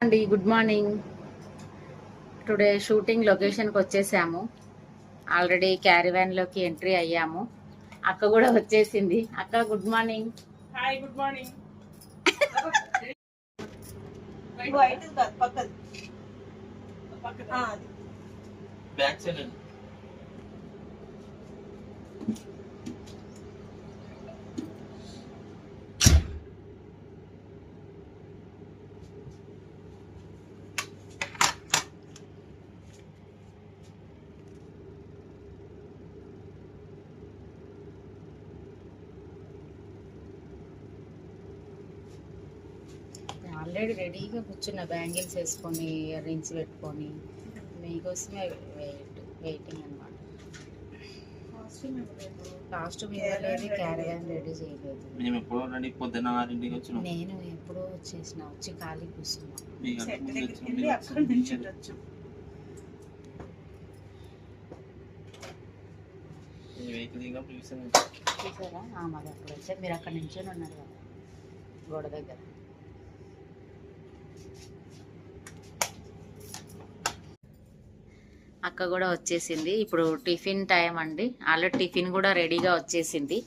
అండి, good morning. Today shooting లొకేషన్కి వచ్చేసాము. ఆల్రెడీ క్యారివాన్లోకి ఎంట్రీ అయ్యాము. అక్క కూడా వచ్చేసింది. అక్క good morning. Hi, good morning. Back side already రెడీగా కూర్చున్న, బ్యాంగిల్స్ వేసుకొని ఇయర్ రింగ్స్ పెట్టుకొని మీకోసమే వెయిటింగ్ అనమాట. కాస్ట్యూమ్ ఇవ్వలేదు, క్యారివాన్ రెడీ చేయలేదు. మేము ఎప్పుడో రెడీ పొద్దున్న 6ంటికి వచ్చినాం. నేను ఎప్పుడో వచ్చేసిన, వచ్చి ఖాళీ కూర్చున్నా. చూసారా మాది అప్పుడు వచ్చా, మీరు అక్కడ నుంచొని ఉన్నారు కదా గోడ దగ్గర. అక్క కూడా వచ్చేసింది. ఇప్పుడు టిఫిన్ టైం అండి. ఆల్రెడీ టిఫిన్ కూడా రెడీగా వచ్చేసింది.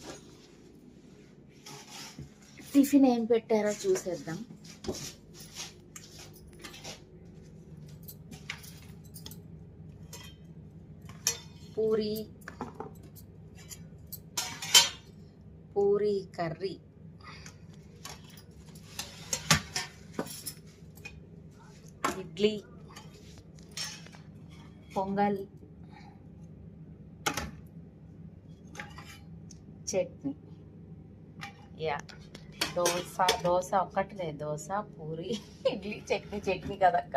టిఫిన్ ఏం పెట్టారో చూసేద్దాం. పూరీ కర్రీ, ఇడ్లీ, పొంగల్, చట్నీ. యా, దోశ ఒక్కట్లే, దోశ, పూరి, ఇడ్లీ, చట్నీ కదక్క.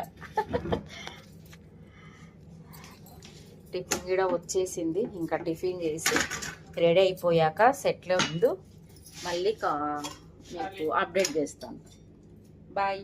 టిఫిన్ కూడా వచ్చేసింది. ఇంకా టిఫిన్ చేసి రెడీ అయిపోయాక సెట్లో ముందు మళ్ళీ మీకు అప్డేట్ చేస్తాను. బాయ్.